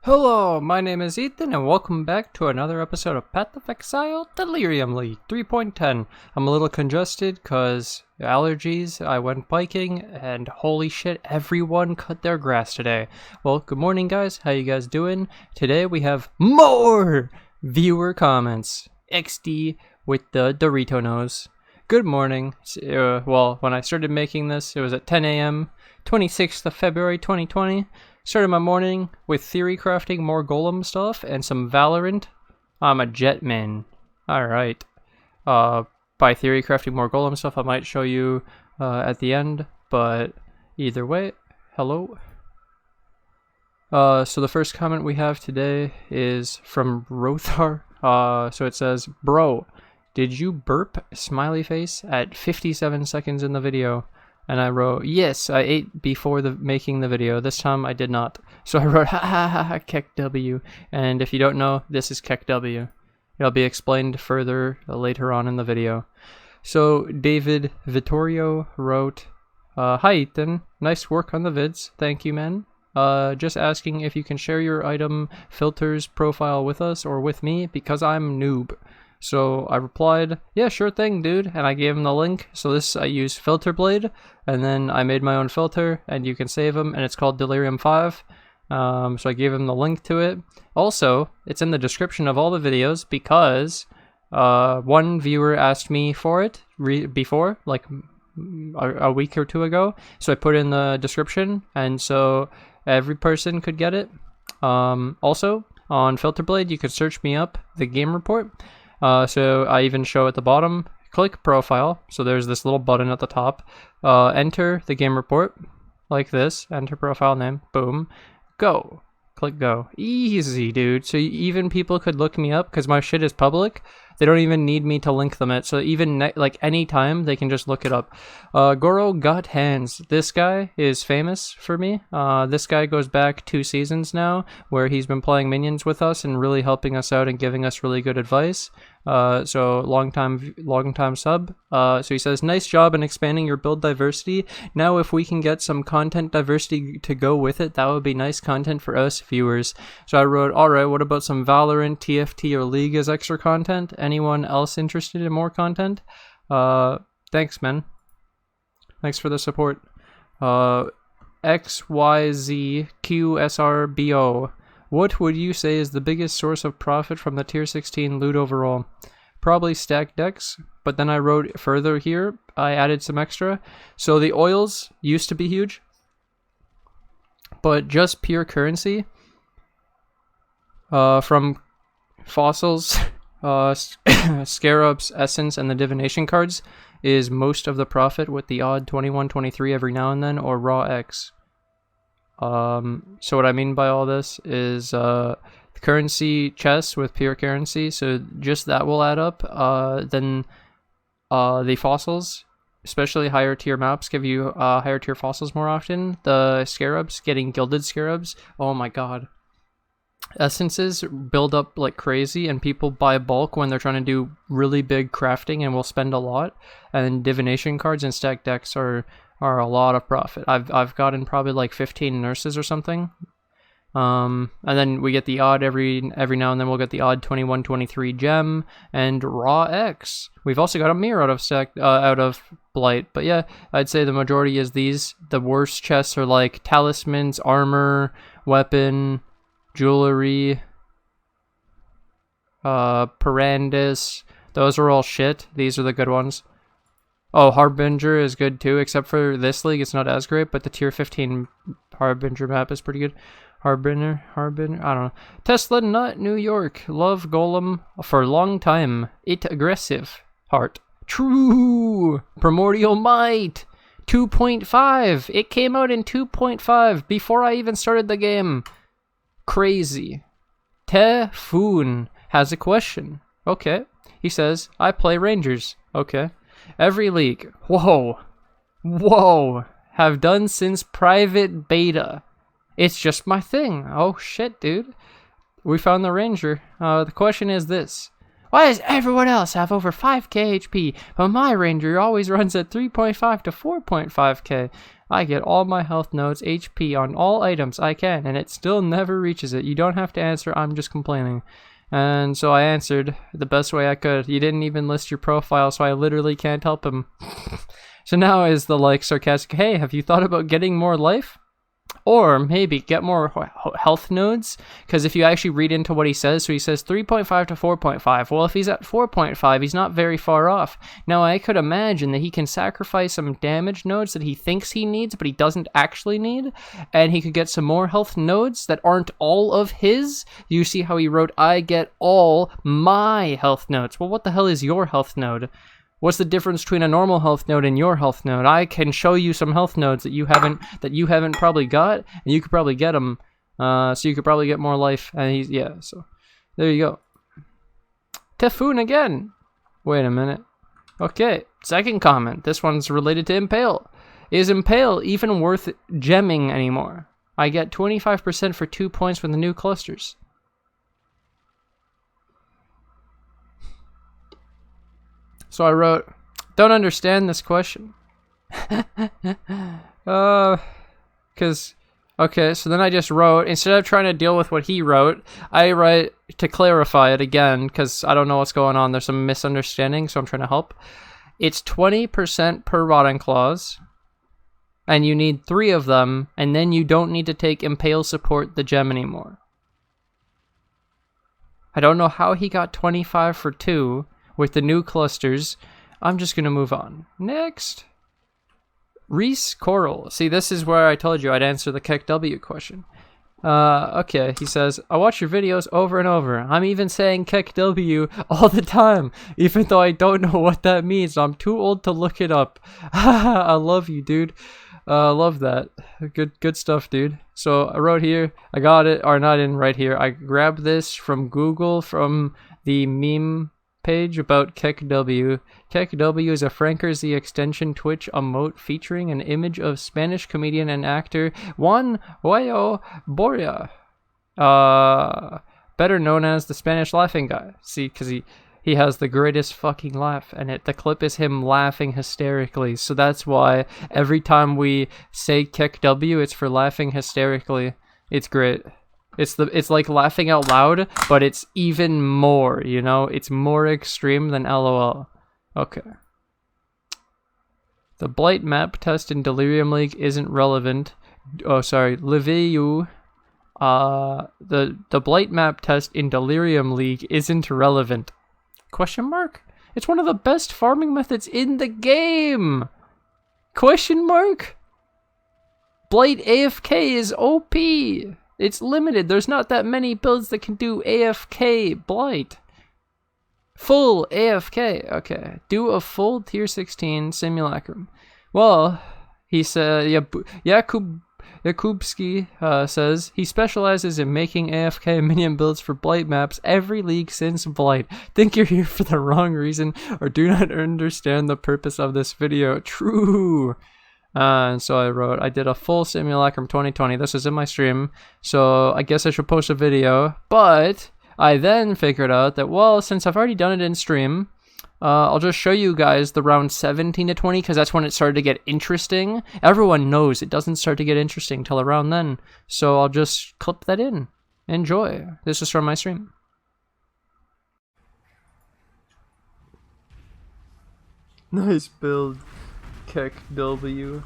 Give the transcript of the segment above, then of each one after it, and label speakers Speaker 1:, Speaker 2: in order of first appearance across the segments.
Speaker 1: Hello, my name is Ethan, and welcome back to another episode of Path of Exile Delirium League 3.10. I'm a little congested because allergies. I went biking, and holy shit, everyone cut their grass today. Well, good morning, guys. How you guys doing? Today we have more viewer comments. XD with the Dorito nose. Good morning. Well, when I started making this, it was at 10 a.m., 26th of February 2020. Started my morning with theory crafting more golem stuff and some Valorant. I'm a jetman. Alright. By theory crafting more golem stuff, I might show you at the end, but either way, hello. So the first comment we have today is from Rothar. So it says, "Bro, did you burp smiley face at 57 seconds in the video?" And I wrote, "Yes, I ate before making the video. This time I did not." So I wrote, "Ha ha ha ha, Kek W." And if you don't know, this is Kek W. It'll be explained further later on in the video. So David Vittorio wrote, "Hi Ethan, nice work on the vids. Thank you, man. Just asking if you can share your item filters profile with us or with me because I'm noob." So I replied, "Yeah, sure thing, dude," and I gave him the link. So I use Filter Blade, and then I made my own filter, and you can save them, and it's called Delirium 5. So I gave him the link to it. Also, it's in the description of all the videos because one viewer asked me for it before, like a week or two ago. So I put it in the description, and so every person could get it. Also, on Filter Blade, you could search me up, the game report. So I even show at the bottom, click profile. So there's this little button at the top. Enter the game report like this. Enter profile name. Boom. Go. Click go. Easy, dude. So even people could look me up because my shit is public. They don't even need me to link them so even like anytime they can just look it up. Goro Got Hands. This guy is famous for me. This guy goes back 2 seasons now where he's been playing minions with us and really helping us out and giving us really good advice. So long time sub. So he says, "Nice job in expanding your build diversity. Now if we can get some content diversity to go with it, that would be nice content for us viewers." So I wrote, "Alright, what about some Valorant, TFT, or League as extra content? Anyone else interested in more content?" Thanks, man. Thanks for the support. XYZQSRBO. What would you say is the biggest source of profit from the tier 16 loot overall? Probably stacked decks, but then I wrote further here, I added some extra. So the oils used to be huge, but just pure currency from fossils, scarabs, essence, and the divination cards is most of the profit, with the odd 21, 23 every now and then, or raw X. So what I mean by all this is currency chests with pure currency, so just that will add up. Then the fossils, especially higher tier maps, give you higher tier fossils more often. The scarabs, getting gilded scarabs, oh my god. Essences build up like crazy, and people buy bulk when they're trying to do really big crafting and will spend a lot. And divination cards and stacked decks are a lot of profit. I've gotten probably like 15 nurses or something. And then we get the odd every now and then we'll get the odd 21, 23 gem and raw X. We've also got a mirror out of blight. But yeah, I'd say the majority is these. The worst chests are like talismans, armor, weapon, jewelry, Parandis. Those are all shit. These are the good ones. Oh, Harbinger is good too, except for this league, it's not as great, but the tier 15 Harbinger map is pretty good. Harbinger, I don't know. Tesla Nut, New York. Love Golem for long time. It aggressive. Heart. True. Primordial Might. 2.5. It came out in 2.5 before I even started the game. Crazy. Tefoon has a question. Okay. He says, "I play Rangers." Okay. "Every league." Whoa. Have done since private beta. It's just my thing. Oh shit, dude. We found the Ranger. The question is this. Why does everyone else have over 5k HP, but my Ranger always runs at 3.5 to 4.5k? I get all my health nodes, HP on all items I can, and it still never reaches it. You don't have to answer, I'm just complaining. And so I answered the best way I could. You didn't even list your profile, so I literally can't help him. So now is the like sarcastic, hey, have you thought about getting more life? Or maybe get more health nodes, because if you actually read into what he says, so he says 3.5 to 4.5. Well, if he's at 4.5, he's not very far off. Now, I could imagine that he can sacrifice some damage nodes that he thinks he needs, but he doesn't actually need, and he could get some more health nodes that aren't all of his. You see how he wrote, I get all my health nodes. Well, what the hell is your health node? What's the difference between a normal health node and your health node? I can show you some health nodes that you haven't probably got, and you could probably get them. So you could probably get more life. And so there you go. Typhoon again. Wait a minute. Okay, second comment. This one's related to impale. Is impale even worth gemming anymore? I get 25% for 2 points with the new clusters. So I wrote, don't understand this question. Okay, so then I just wrote, instead of trying to deal with what he wrote, I write to clarify it again, because I don't know what's going on. There's some misunderstanding, so I'm trying to help. It's 20% per rotting claws, and you need 3 of them, and then you don't need to take impale support the gem anymore. I don't know how he got 25 for 2, with the new clusters. I'm just going to move on. Next. Reese Coral. See, this is where I told you I'd answer the KEKW question. Okay, he says, I watch your videos over and over. I'm even saying KEKW all the time, even though I don't know what that means. I'm too old to look it up. I love you, dude. Love that. Good stuff, dude. So I wrote here, I got it, or not in right here. I grabbed this from Google, from the meme page about KEKW. KEKW is a Frankers the Extension Twitch emote featuring an image of Spanish comedian and actor Juan Huello Boria, better known as the Spanish laughing guy. See, because he has the greatest fucking laugh, and the clip is him laughing hysterically. So that's why every time we say KEKW, it's for laughing hysterically. It's great. It's like laughing out loud, but it's even more, you know? It's more extreme than LOL. Okay. The Blight map test in Delirium League isn't relevant. Oh, sorry. Liviu. The Blight map test in Delirium League isn't relevant. Question mark? It's one of the best farming methods in the game! Question mark? Blight AFK is OP! It's limited. There's not that many builds that can do AFK Blight. Full AFK. Okay. Do a full tier 16 Simulacrum. Well, he said, Yakubski says, he specializes in making AFK minion builds for Blight maps every league since Blight. Think you're here for the wrong reason or do not understand the purpose of this video. True. And so I wrote, I did a full Simulacrum 2020. This is in my stream, so I guess I should post a video. But I then figured out that, well, since I've already done it in stream, I'll just show you guys the round 17 to 20, because that's when it started to get interesting. Everyone knows it doesn't start to get interesting till around then. So I'll just clip that in. Enjoy. This is from my stream. Nice build. KEKW.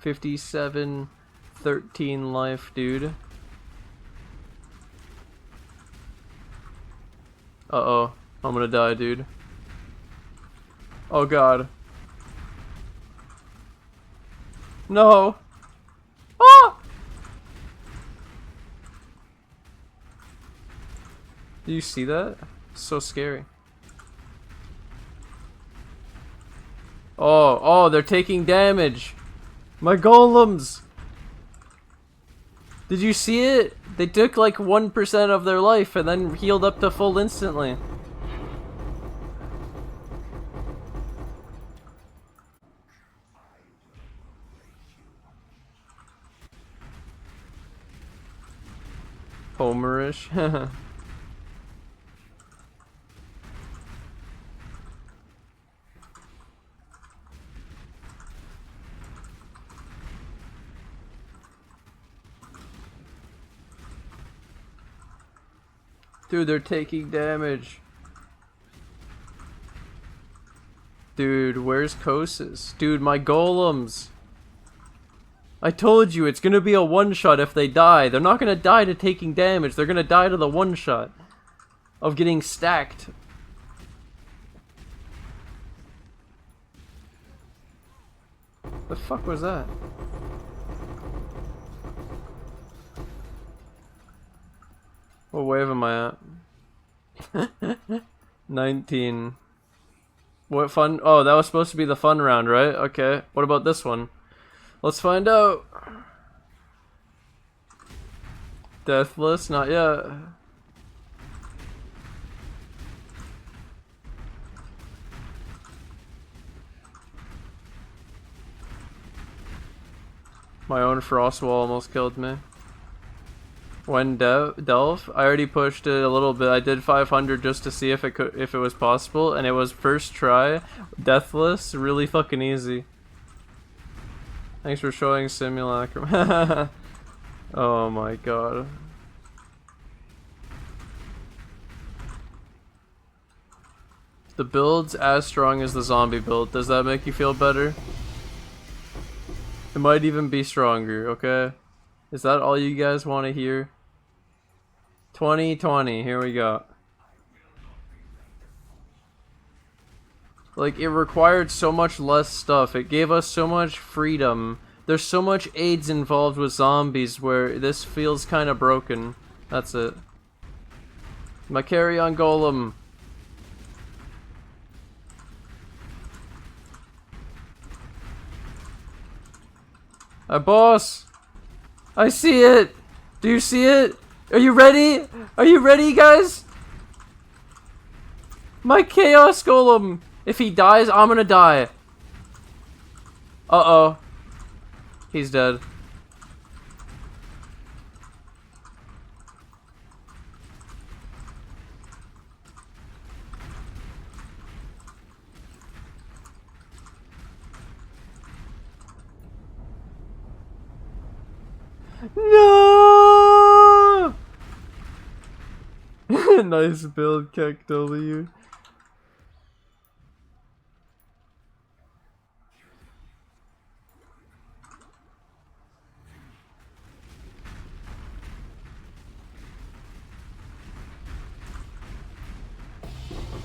Speaker 1: 57-13 life, dude. Uh-oh. I'm gonna die, dude. Oh god. No! Ah! Do you see that? So scary. Oh, they're taking damage. My golems! Did you see it? They took like 1% of their life and then healed up to full instantly. Homerish. Dude, they're taking damage. Dude, where's Kosis? Dude, my golems. I told you, it's gonna be a one-shot if they die. They're not gonna die to taking damage. They're gonna die to the one-shot of getting stacked. The fuck was that? What wave am I at? 19. What fun? Oh, that was supposed to be the fun round, right? Okay. What about this one? Let's find out. Deathless? Not yet. My own Frostwall almost killed me. When Delph, I already pushed it a little bit. I did 500 just to see if it was possible, and it was first try, deathless, really fucking easy. Thanks for showing Simulacrum. Oh my god. The build's as strong as the zombie build. Does that make you feel better? It might even be stronger, okay? Is that all you guys want to hear? 2020, here we go. Like, it required so much less stuff. It gave us so much freedom. There's so much aids involved with zombies where this feels kind of broken. That's it. My carrion golem. Boss! I see it! Do you see it? Are you ready? Are you ready, guys? My chaos golem! If he dies, I'm gonna die. Uh-oh. He's dead. No! Nice build, Kek W.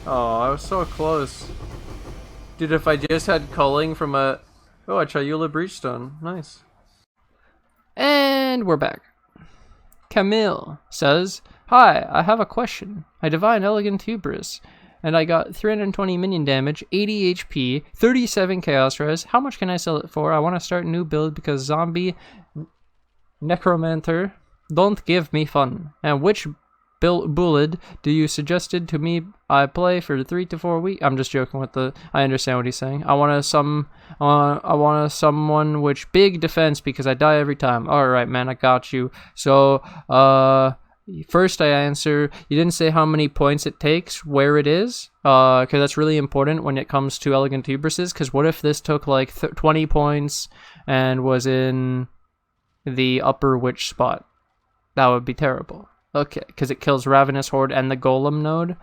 Speaker 1: Oh, I was so close. Dude, if I just had culling from a... Oh, a Chayula Breachstone. Nice. And we're back. Camille says, "Hi, I have a question. I divine Elegant Hubris, and I got 320 minion damage, 80 HP, 37 Chaos Res. How much can I sell it for? I want to start a new build because zombie necromancer don't give me fun. And which bullet do you suggested to me I play for 3 to 4 weeks?" I'm just joking with the... I understand what he's saying. I want someone which big defense because I die every time. Alright, man, I got you. So, first I answer, you didn't say how many points it takes, where it is, because that's really important when it comes to Elegant Hubrises, because what if this took like 20 points and was in the upper witch spot? That would be terrible. Okay, because it kills Ravenous Horde and the Golem node.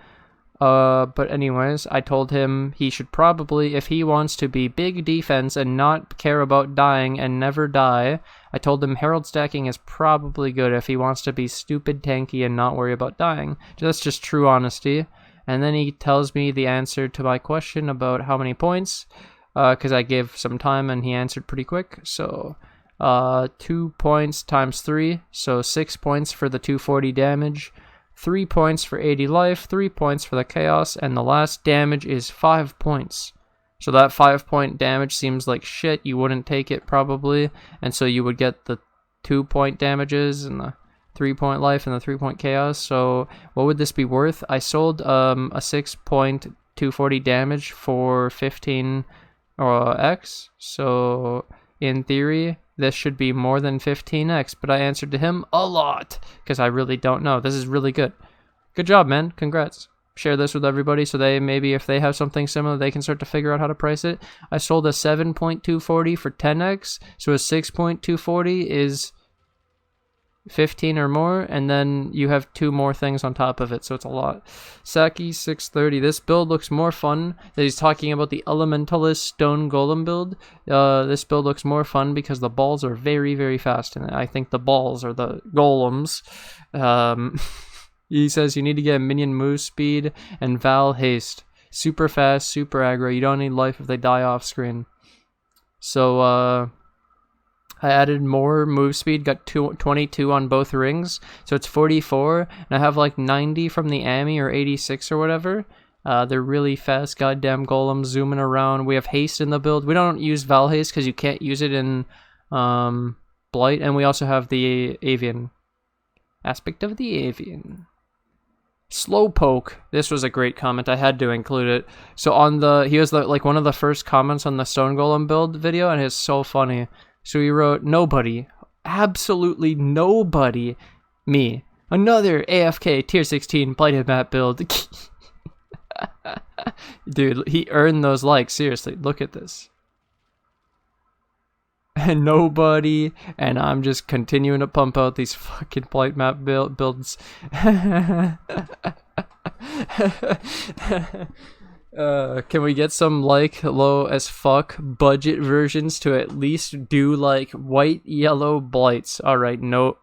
Speaker 1: But anyways, I told him he should probably, if he wants to be big defense and not care about dying and never die, I told him Herald stacking is probably good if he wants to be stupid tanky and not worry about dying. That's just true honesty. And then he tells me the answer to my question about how many points, because I gave some time and he answered pretty quick. So 2 points times 3, so 6 points for the 240 damage, 3 points for 80 life, 3 points for the chaos, and the last damage is 5 points. So that 5-point damage seems like shit. You wouldn't take it probably, and so you would get the 2-point damages and the 3-point life and the 3-point chaos. So what would this be worth? I sold a 6-point 240 damage for 15 X. So in theory, this should be more than 15x, but I answered to him a lot, because I really don't know. This is really good. Good job, man. Congrats. Share this with everybody so they, maybe if they have something similar, they can start to figure out how to price it. I sold a 7.240 for 10x, so a 6.240 is 15 or more, and then you have 2 more things on top of it, so it's a lot. Saki 630. This build looks more fun. He's talking about the Elementalist Stone Golem build. This build looks more fun because the balls are very, very fast, and I think the balls are the golems. He says you need to get minion move speed and Val haste. Super fast, super aggro. You don't need life if they die off screen. So, I added more move speed, got 22 on both rings, so it's 44, and I have like 90 from the Ami or 86 or whatever. They're really fast, goddamn golems zooming around. We have haste in the build. We don't use Val haste because you can't use it in Blight, and we also have the Avian aspect of the Avian. Slowpoke. This was a great comment. I had to include it. So on he was like one of the first comments on the Stone Golem build video, and it's so funny. So he wrote, nobody, absolutely nobody, me, another AFK tier 16 blighted map build. Dude, he earned those likes, seriously, look at this. And nobody, and I'm just continuing to pump out these fucking blight map builds. Can we get some like low as fuck budget versions to at least do like white yellow blights? Alright, nope.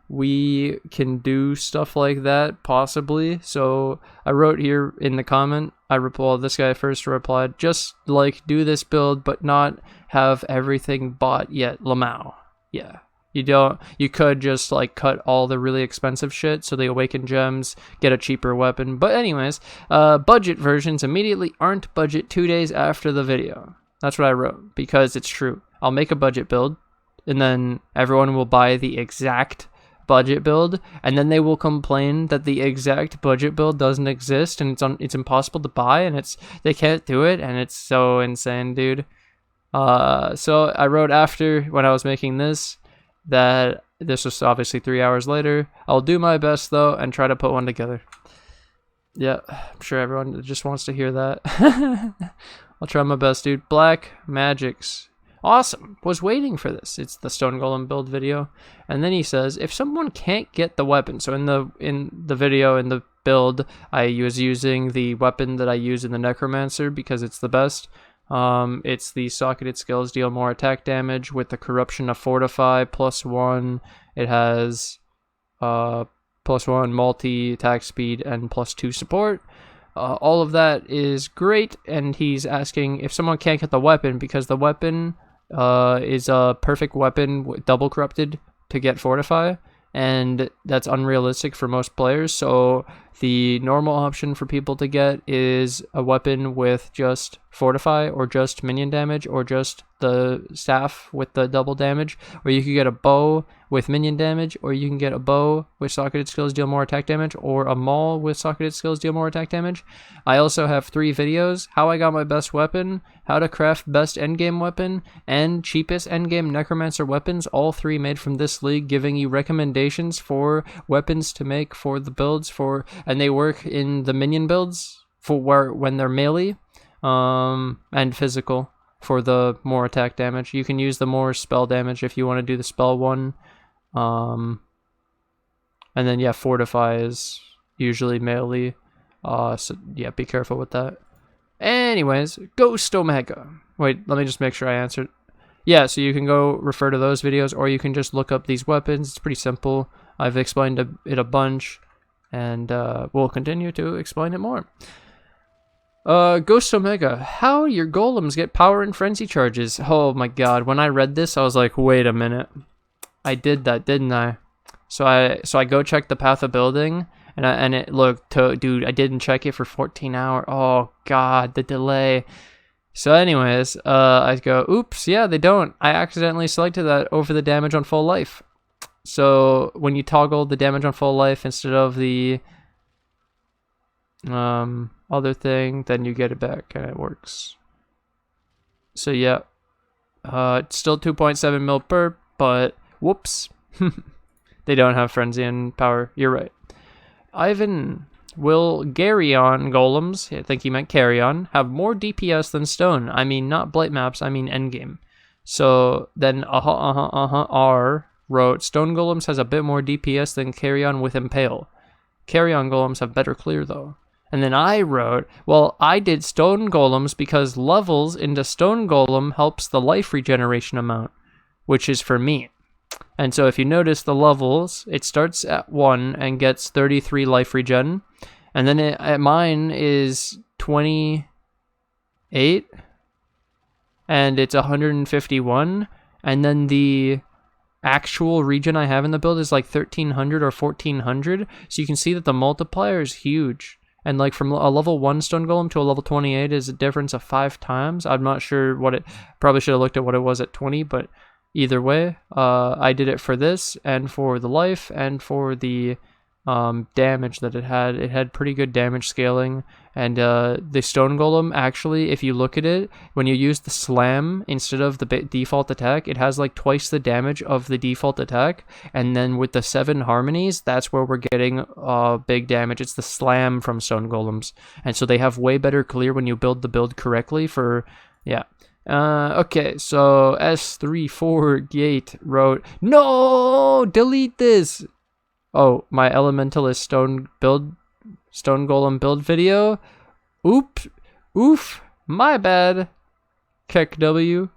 Speaker 1: We can do stuff like that possibly. So I wrote here in the comment, this guy first replied, just like do this build but not have everything bought yet, Lamau. Yeah. You could just like cut all the really expensive shit, so the awakened gems, get a cheaper weapon. But anyways, budget versions immediately aren't budget 2 days after the video. That's what I wrote, because it's true. I'll make a budget build, and then everyone will buy the exact budget build, and then they will complain that the exact budget build doesn't exist, and it's impossible to buy, and they can't do it, and it's so insane, dude. So I wrote after, when I was making this, that this was obviously 3 hours later. I'll do my best though and try to put one together. Yeah, I'm sure everyone just wants to hear that. I'll try my best, dude. Black Magics. Awesome. Was waiting for this. It's the Stone Golem build video. And then he says, if someone can't get the weapon, so in the video, in the build, I was using the weapon that I use in the Necromancer because it's the best. It's the socketed skills deal more attack damage with the corruption of Fortify +1. It has +1 multi attack speed and +2 support. All of that is great, and he's asking if someone can't get the weapon because the weapon is a perfect weapon with double corrupted to get Fortify, and that's unrealistic for most players. So the normal option for people to get is a weapon with just Fortify or just minion damage or just the staff with the double damage, or you could get a bow with minion damage, or you can get a bow with socketed skills deal more attack damage, or a maul with socketed skills deal more attack damage. I also have 3 videos: how I got my best weapon, how to craft best endgame weapon, and cheapest endgame necromancer weapons, all 3 made from this league, giving you recommendations for weapons to make for the builds, and they work in the minion builds when they're melee and physical for the more attack damage. You can use the more spell damage if you want to do the spell one. And then yeah, Fortify is usually melee. So yeah, be careful with that. Anyways, Ghost Omega. Wait, let me just make sure I answered. Yeah, so you can go refer to those videos, or you can just look up these weapons. It's pretty simple. I've explained it a bunch, and we'll continue to explain it more. Ghost Omega, how your golems get power and frenzy charges. Oh my god, when I read this, I was like, wait a minute. I did that, didn't I? So I go check the path of building, and it looked, dude, I didn't check it for 14 hours. Oh god, the delay. So anyways, I go, oops, yeah, they don't. I accidentally selected that over the damage on full life. So when you toggle the damage on full life instead of the other thing, then you get it back, and it works. So yeah, it's still 2.7 mil per, but whoops. They don't have frenzy and power. You're right. Ivan, will carrion golems, I think he meant carrion, have more DPS than stone? I mean, not blight maps, I mean endgame. So then R wrote, Stone Golems has a bit more DPS than Carrion with Impale. Carrion Golems have better clear though. And then I wrote, well, I did Stone Golems because levels into Stone Golem helps the life regeneration amount, which is for me. And so if you notice the levels, it starts at 1 and gets 33 life regen. And then at mine is 28. And it's 151. And then the actual regen I have in the build is like 1300 or 1400. So you can see that the multiplier is huge. And like from a level 1 Stone Golem to a level 28 is a difference of 5 times. I'm not sure what it, probably should have looked at what it was at 20, but either way, I did it for this and for the life and for the damage that it had. It had pretty good damage scaling. And the Stone Golem, actually, if you look at it, when you use the slam instead of the default attack, it has like twice the damage of the default attack. And then with the 7 harmonies, that's where we're getting big damage. It's the slam from Stone Golems. And so they have way better clear when you build the build correctly for, yeah. Okay, so S34 Gate wrote, no, delete this. Oh, my Elementalist Stone Golem build video. Oof, my bad. Keck W.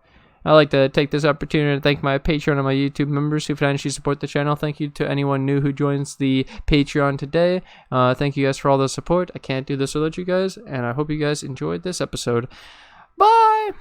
Speaker 1: I'd like to take this opportunity to thank my Patreon and my YouTube members who financially support the channel. Thank you to anyone new who joins the Patreon today. Thank you guys for all the support. I can't do this without you guys, and I hope you guys enjoyed this episode. Bye!